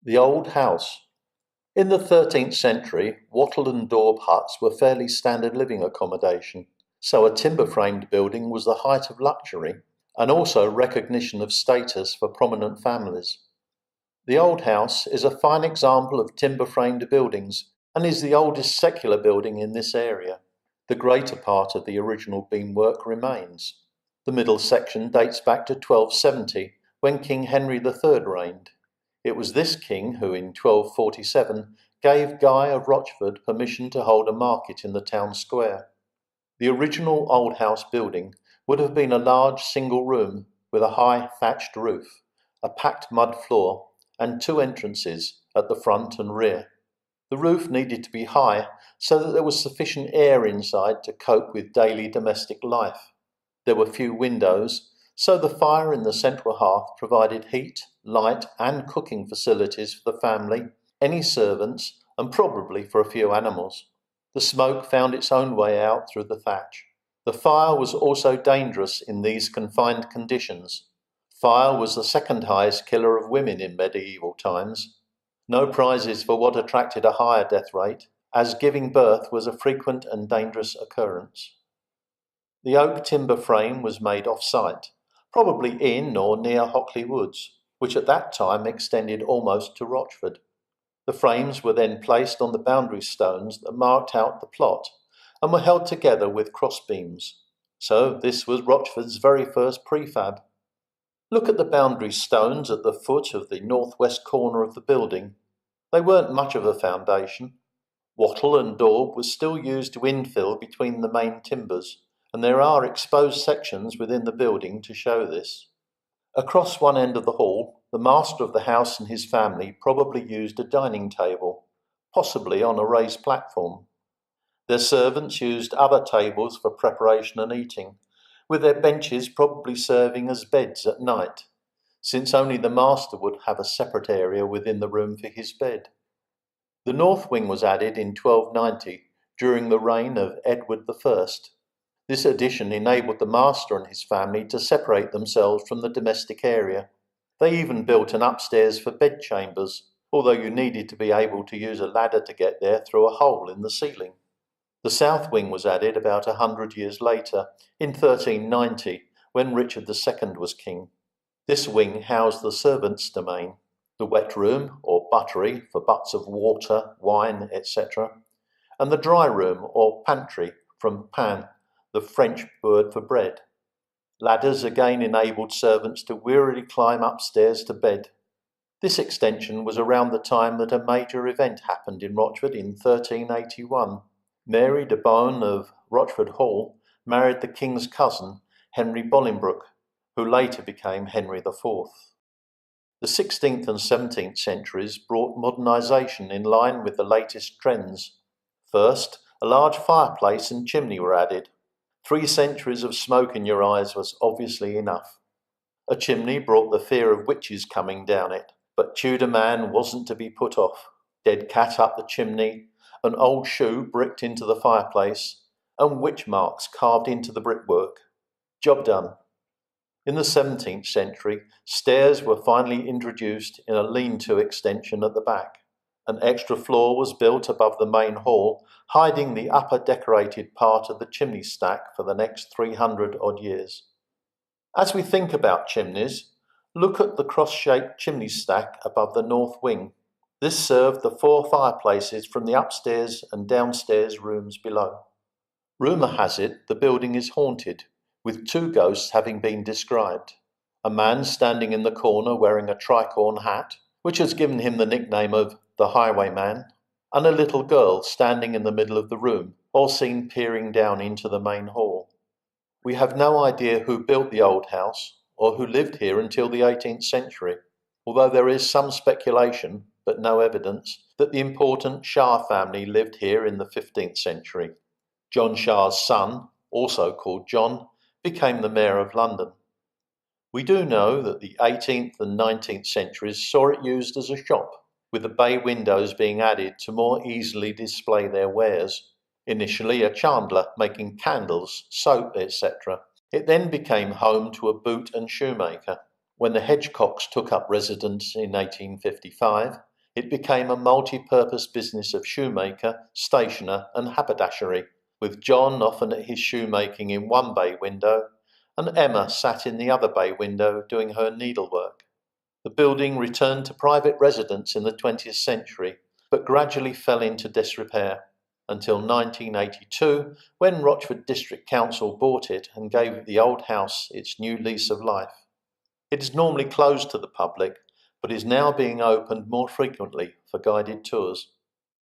The Old House. In the 13th century, wattle and daub huts were fairly standard living accommodation, so a timber-framed building was the height of luxury and also recognition of status for prominent families. The Old House is a fine example of timber-framed buildings and is the oldest secular building in this area. The greater part of the original beamwork remains. The middle section dates back to 1270, when King Henry III reigned. It was this king who, in 1247, gave Guy of Rochford permission to hold a market in the town square. The original old house building would have been a large single room with a high thatched roof, a packed mud floor, and two entrances at the front and rear. The roof needed to be high so that there was sufficient air inside to cope with daily domestic life. There were few windows, so the fire in the central hearth provided heat, light, and cooking facilities for the family, any servants, and probably for a few animals. The smoke found its own way out through the thatch. The fire was also dangerous in these confined conditions. Fire was the second highest killer of women in medieval times. No prizes for what attracted a higher death rate, as giving birth was a frequent and dangerous occurrence. The oak timber frame was made off-site, probably in or near Hockley Woods, which at that time extended almost to Rochford. The frames were then placed on the boundary stones that marked out the plot, and were held together with crossbeams. So this was Rochford's very first prefab. Look at the boundary stones at the foot of the northwest corner of the building. They weren't much of a foundation. Wattle and daub was still used to infill between the main timbers, and there are exposed sections within the building to show this. Across one end of the hall, the master of the house and his family probably used a dining table, possibly on a raised platform. Their servants used other tables for preparation and eating, with their benches probably serving as beds at night, since only the master would have a separate area within the room for his bed. The north wing was added in 1290 during the reign of Edward I. This addition enabled the master and his family to separate themselves from the domestic area. They even built an upstairs for bedchambers, although you needed to be able to use a ladder to get there through a hole in the ceiling. The south wing was added about 100 years later, in 1390, when Richard II was king. This wing housed the servants' domain, the wet room or buttery for butts of water, wine, etc., and the dry room or pantry from pain, the French word for bread. Ladders again enabled servants to wearily climb upstairs to bed. This extension was around the time that a major event happened in Rochford in 1381. Mary de Bohun of Rochford Hall married the king's cousin, Henry Bolingbroke, who later became Henry IV. The 16th and 17th centuries brought modernisation in line with the latest trends. First, a large fireplace and chimney were added. 3 centuries of smoke in your eyes was obviously enough. A chimney brought the fear of witches coming down it, but Tudor man wasn't to be put off. Dead cat up the chimney, an old shoe bricked into the fireplace, and witch marks carved into the brickwork. Job done. In the 17th century, stairs were finally introduced in a lean-to extension at the back. An extra floor was built above the main hall, hiding the upper decorated part of the chimney stack for the next 300-odd years. As we think about chimneys, look at the cross-shaped chimney stack above the north wing. This served the 4 fireplaces from the upstairs and downstairs rooms below. Rumour has it the building is haunted, with 2 ghosts having been described. A man standing in the corner wearing a tricorn hat, which has given him the nickname of the Highwayman, and a little girl standing in the middle of the room, all seen peering down into the main hall. We have no idea who built the old house, or who lived here until the 18th century, although there is some speculation, but no evidence, that the important Shah family lived here in the 15th century. John Shah's son, also called John, became the Mayor of London. We do know that the 18th and 19th centuries saw it used as a shop, with the bay windows being added to more easily display their wares. Initially a chandler making candles, soap, etc. It then became home to a boot and shoemaker. When the Hedgecocks took up residence in 1855, It became a multi-purpose business of shoemaker, stationer and haberdashery, with John often at his shoemaking in one bay window and Emma sat in the other bay window doing her needlework. The building returned to private residence in the 20th century, but gradually fell into disrepair until 1982, when Rochford District Council bought it and gave the old house its new lease of life. It is normally closed to the public, but is now being opened more frequently for guided tours.